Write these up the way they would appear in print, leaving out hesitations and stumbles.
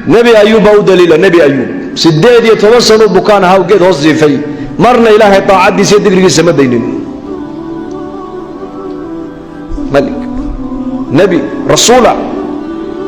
نبي أيوب أو دليل نبي أيوب سداد يتوصلوا بكان هاو قد هصي في مرنا إلهي طاعت دي سيد دقريق السماء دينين ملك نبي رسولا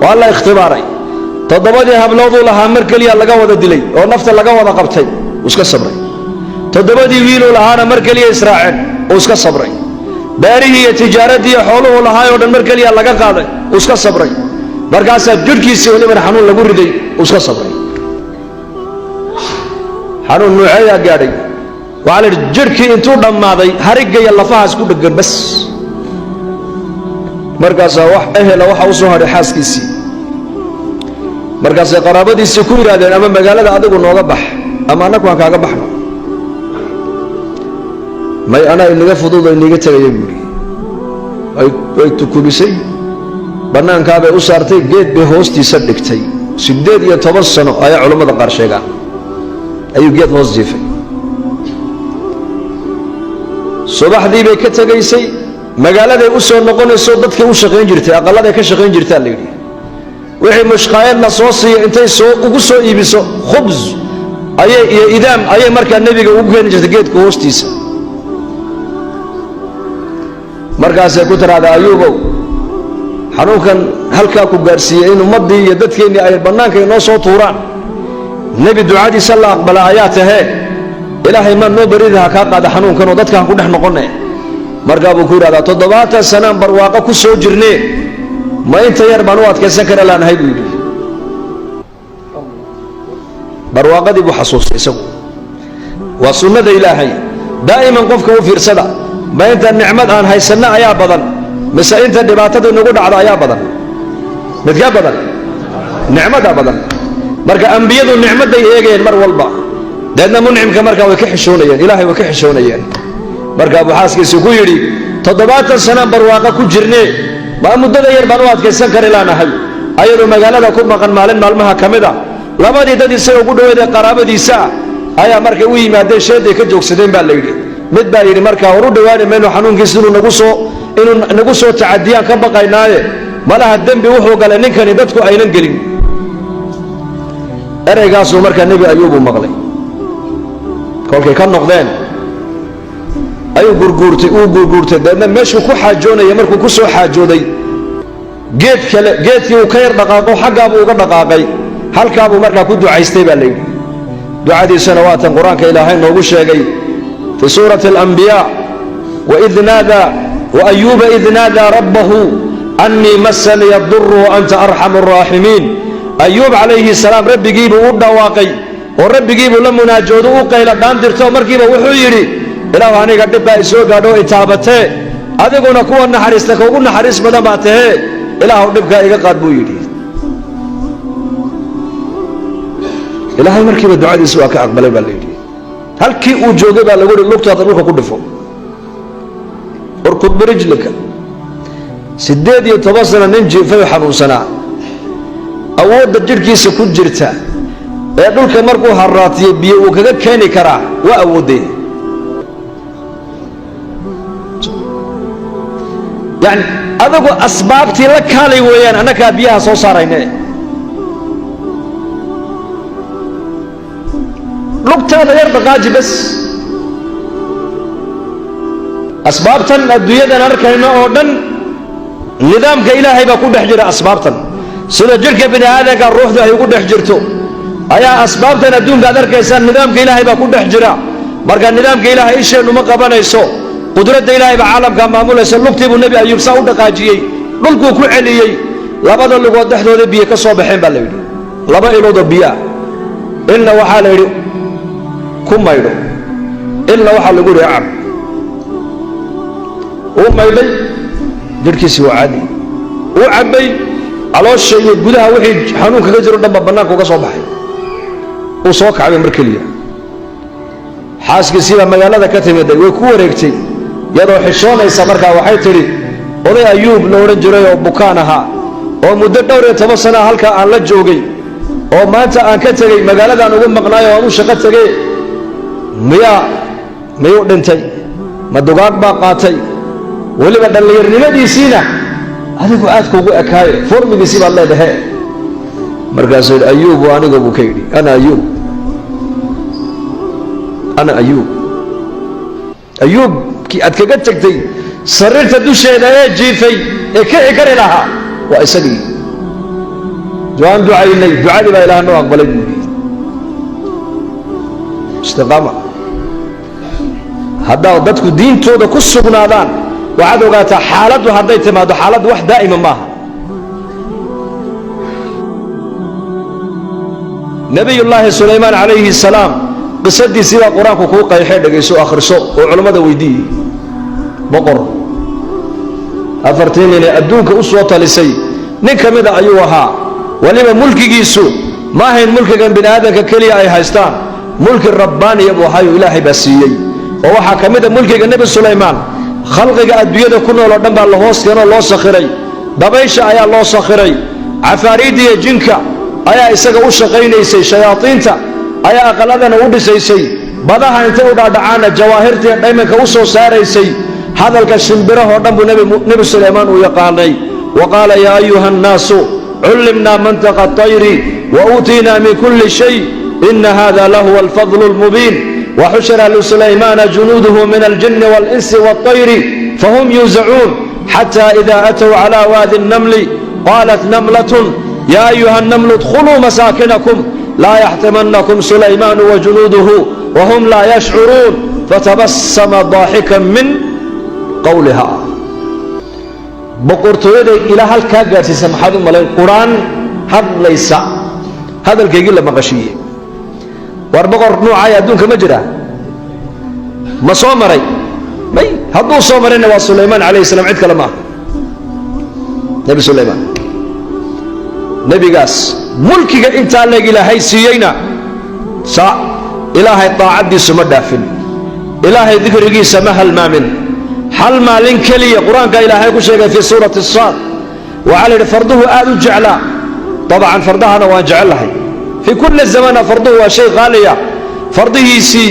والله اختباري تضبطي هبلوضو لها مركليا لقا ودا دلي او نفط لقا ودا قبتي واسكا صبري تضبطي ويلو لها مركليا اسراعيل واسكا صبري باريه تجارتي حوله لها او مركليا لقا قاداي واسكا صبري markaasa jirkiisa wali mar xanuun lagu riday uska sabray xanuun nuucaya gaadhay waxa la jirkii intuu dhamaaday harigaya lafahaas ku dhagan bas markaasa wax ehela waxa uu soo haray xaaskiisii markaas qaraabadiisii ku yiraahdeen ama magaalada adigu nooga bax ama anagu aan kaaga baxno may ana inaga fududay inaga tagayay buuri ay tukulisay banaanka bay u saartay geed bay hoostiisa dhigtay 18 sano ay culimada qaar sheegaan ayuu geed hoos jiifay subaxdii bay ka tagaysay magaalada ay u soo noqonayso dadkii u shaqeyn jirtay aqalada ka shaqeyn jirtay la yiri wixii mushqaayad la soo siiyay intay soo ugu soo iibiso khubz ayay iyo idaam ayay markaa nabiga ugu keenay jirtay geedka hoostiisa markaas ay ku tiraada ayuubow xanuunkan halka ku gaarsiiyay in ummadii iyo dadkeenii ay banaanka inoo soo tuuraan nabi ducadiisa la aqbala ayaatahe ilaahay ma noo baridaha ka qaada xanuunkan oo dadkan ku dhex noqonay markaa buu ku yiraahdaa 70 sano barwaaqo ku soo jirnay ma inta yar baan u adkaysan kara laanahay buu yiri barwaaqadii buu xasuustay isagu waa sunnada ilaahay daa'iman qofka u fiirsada ma inta nicmad aan haysana ayaa badan mise inta dhibaatada nagu dhacda ayaa badan midka badan nicmada badan marka anbiyadu nicmaday eegeen mar walba dadna muncimka marka way ka xishoonayeen ilaahay way ka xishoonayeen marka abu xaaskiisa ku yiri 70 sano barwaaqo ku jirnay ma muddada yar baan u adkaysan kara laanahay ayadoo magaalada ku maqan maalin maalmaha kamida labadii dad isagoo ugu dhaweeday qaraabadiisa ayaa markay u yimaadeen sheeday ka joogsadeen baa la yiri mid baa yiri marka hor u dhawaanay meeno xanuunkiisa inuu nagu soo tacaadiyaan ka baqaynaaye malaha dambi wuxuu galay ninkani dadku aynan gelin ereygaas uu markaa nabi ayuub u maqlay kolkay ka noqdeen ayuu gurguurtay dadna meeshuu ku xaajoonaya markuu ku soo xaajooday geedkii uu ka yar dhaqaaqo xaggaabuu uga dhaqaaqay halkaabuu markaa ku ducaystay baa layidhi ducadiisana waatan qur-aanka ilaahay noogu sheegay fi suurati alambiyaa waid naadaa وأيوب إذ نادى ربه أني مسني الضر وأنت أرحم الراحمين أيوب عليه السلام رب جيبه ودواقي ورب جيبه لما ناجوده وقيل دام درته مركبه وحيري إلى هاني قد بقى يسوق قالوا إتابته هذا قلنا كون حريص لك وقلنا حريص بدماته إلى هو نبقى يقعد بويدي إلى هاي مركبه الدعاء يسوق كأقبل بالليل هل كي وجوده بالليل اللقطة هذا الروح كله فوق اركض برجلك سداد يتوصل ننجي في حنون سنة أود جركيس كل جرتا يقولك مركو هراتي بيه وكذا كاني كرا وأودي يعني أذوق أسبابتي لك هالي ويان أنا كابيها صوصارين لقطة هذا يربقاجي بس أسبابتن الدنيا نركنا أودن نظام كإلهي بكون بحجر أسبابتن سيدا جرك بني هذا كان روح ده يكون بحجرته أيا أسبابتن الدنيا قدر كيسان نظام كإلهي بكون بحجرة مركا نظام كإلهي إيش إنه ما قبنا يسوع قدرة إلهي بعالم كان معمول يسلك تبو النبي أيوب سعود قاجيي لقوا كل عليي لبضل لقوا دحدو ذبيه كصوبحين بالليل لبا إلو ذبيه إلا وحال يرو كم ما يرو إلا وحال يقول يا عم وما يبي جركيسي وعادي وعبي على الشيء يقولها وحي حنون كجر دم بناك وكصوبحي وصوك عبي مركليه حاسك سيبا مقالة كتمدي وكوريكتي يدو حشونaysa markaa waxay tiri oday ayuub loo oran jiray oo bukaanaha oo muddo dhowr iyo 10 sano halka aan la joogay oo maanta aan ka tagay magaaladan ugu maqnaayo oo u shaqo tagay miyaa dhintay ma dugaag baa qaatay waliba dhalinyarnimadiisina adigu aad kugu ekaayo formigiisi baad leedahay markaasuu yidhi ayuub waa aniga buu ka yidhi ana ayuub ana ayuub ayuubkii aad kaga tegtay sariirta dusheeda ee jiifay ee kici kari lahaa waa isagii waan ducaynay ducadii baa ilaah noo aqbalay buu yidhi istiqaama haddaa dadku diintooda ku sugnaadaan waxaad ogaataa xaaladdu hadday timaado xaaladdu wax daa'ima maaha nabiyullaahi sulaymaan calayhi salaam qisadiisii baa qur-aanku kuu qayxee dhegayso akhriso oo culammada weydiiyey boqor 40 nin ee adduunka u soo talisay nin ka mida ayuu ahaa waliba mulkigiisu ma ahayn mulkigan bini aadamka keliya ay haystaan mulki rabbaaniya buu ahaayoo ilaahay baa siiyey oo waxaa ka mid a mulkiga nebi sulaymaan khalqiga adduunyada ku nool oo dhan baa la hoos keenoo loo sakhiray dabaysha ayaa loo sakhiray cafaariiddiiyo jinka ayaa isaga u shaqaynaysay shayaadiinta ayaa aqaladana u dhisaysay badaha intay u dhaadhacaana jawaahirtiiyo dhaymanka u soo saaraysay hadalka shimbirahoo dhan buu nebi sulaymaan uu yaqaanay wa qaala yaa ayuha annaasu cullimnaa mantaqa atayri wa uutiinaa min kulli shay ina hada lahuwa alfadlu almubiin وحشر لسليمان جنوده من الجن والإنس والطير فهم يوزعون حتى إذا أتوا على وادي النمل قالت نملة يا أيها النمل ادخلوا مساكنكم لا يحتمنكم سليمان وجنوده وهم لا يشعرون فتبسم ضاحكا من قولها بقرطوية إلى هالكاقات سمحات ملين قرآن هذا ليس هذا الكيقل مغشيه واربقر نوعاي أدونك مجرى ما صومري مي هدو صومرين وسليمان عليه السلام عد كلمة نبي سليمان نبي قاس ملكك انت لك إلهي سيينا سا إلهي طاعت دي سمدافن إلهي ذكرك سمها المامن حل مالين كلية قرآن إلهي كشيك في سورة الصاد وعلى فرضه آل جعلا طبعا فرضها أنا وأجعلها في كل الزمان فرضه هو شيء غالية فرضه سي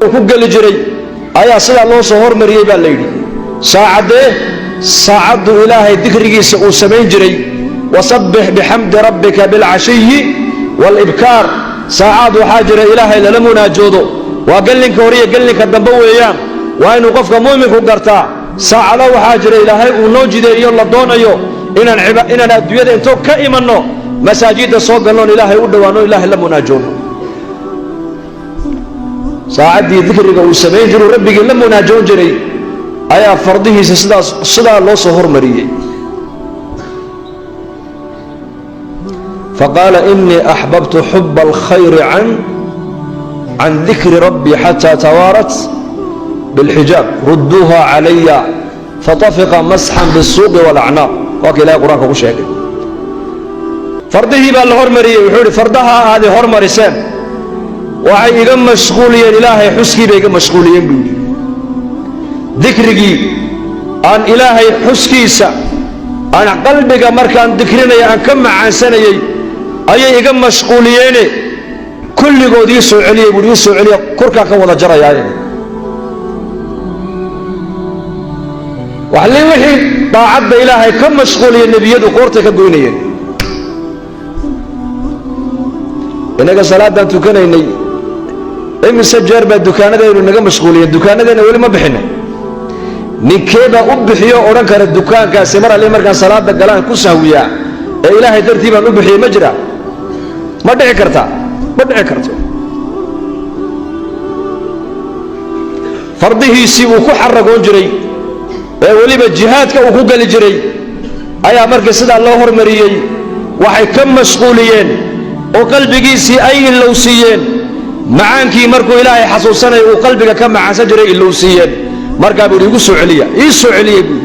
وكل جري أيا سيد الله صهور مريبا ليدي ساعد إلهي ذكري سمين جري وصبح بحمد ربك بالعشي والإبكار ساعد حاجر إلهي للمنا جودو وقال لك وريه قال لك الدنبو أيام وإنه قفك مؤمن كقرتا ساعد حاجر إلهي ونوجد يلا دون أيو إن الدنيا انتو كائمنو مساجد صوغ لون إلهي ودوانو إلهي لمنا جودو ساعدي ذكرك وسمين جرو ربك لمنا جون جري أيا فرضه صدا الله صهور مريه فقال إني أحببت حب الخير عن ذكر ربي حتى توارت بالحجاب ردوها علي فطفق مسحا بالسوق والأعناق وكلا قرآن كوشاك فرضه بالهرمري وحوري فرضها هذه هرمرسان وعي إيقا مشغوليا إلهي حسكي بيقا مشغوليا بيقولي ذكرقي عن إلهي حسكيسا عن قلبك مركان ذكرنا عن كم عن سنة أي إيقا مشغوليا كل قود يسوع عليه يقول يسوع عليه كركا كوضا جرى يعني وحلي وحي طاعد إلهي كم مشغوليا النبي يدو قورتك قوينيا إنك صلاة دان تكنيني imise jeer baa dukaanadaynu naga mashquuliyeen dukaanadeena weli ma bixina ninkeeda u bixiyo odhan kara dukaankaasi mar alle markaan salaada galaan ku sahwiyaa ee ilaahay dartii baan u bixiyey ma jira ma dhici karta ma dhici karto fardihiisii uu ku xaragoon jiray ee weliba jihaadka uu ku gali jiray ayaa markii sidaa loo hormariyey waxay ka mashquuliyeen oo qalbigiisii ay ilowsiiyeen macaankii markuu ilaahay xasuusanay uu qalbiga ka macaansan jiray ilowsiiyeen markaa buu igu soo celiya ii soo celiyey buu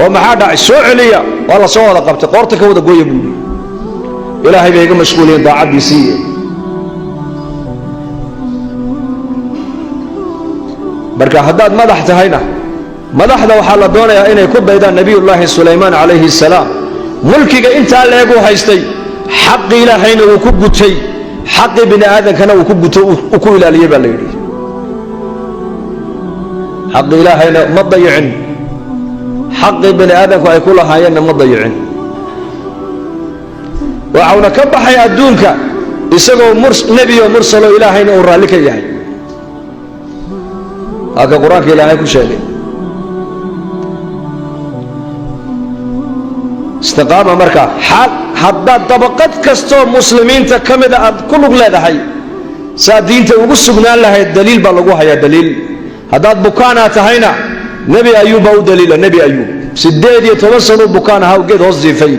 oo maxaa dhacay soo celiya waa la soo wada qabtay qoorta ka wada gooya buu ilaahay bay iga mashquuliyeen daacaddiisii marka haddaad madax tahayna madaxda waxaa la doonayaa inay ku daydaan nabiyullaahi sulaymaan calayhi salaam mulkiga intaa leeguu haystay xaqi ilaahayna wuu ku gutay xaqi bini aadamkana wuu ku guto uu ku ilaaliyey baa la yidhi xaqi ilaahayna ma dayicin xaqi bini aadamku ay ku lahaayeenna ma dayicin وعونا كبحي أدونك إسقوا نبي ومرسل إلهين ورالك إياه هذا قرآن إلهي كل شيء استقامة مركا حتى طبقات كستو مسلمين تكمل كل بلاد هاي سادين توقسقنا لها الدليل بلغوها يا دليل هذا بكانا تهينا نبي أيوب أو دليل نبي أيوب سديد يتوصلوا بكانا هاو قد هزي في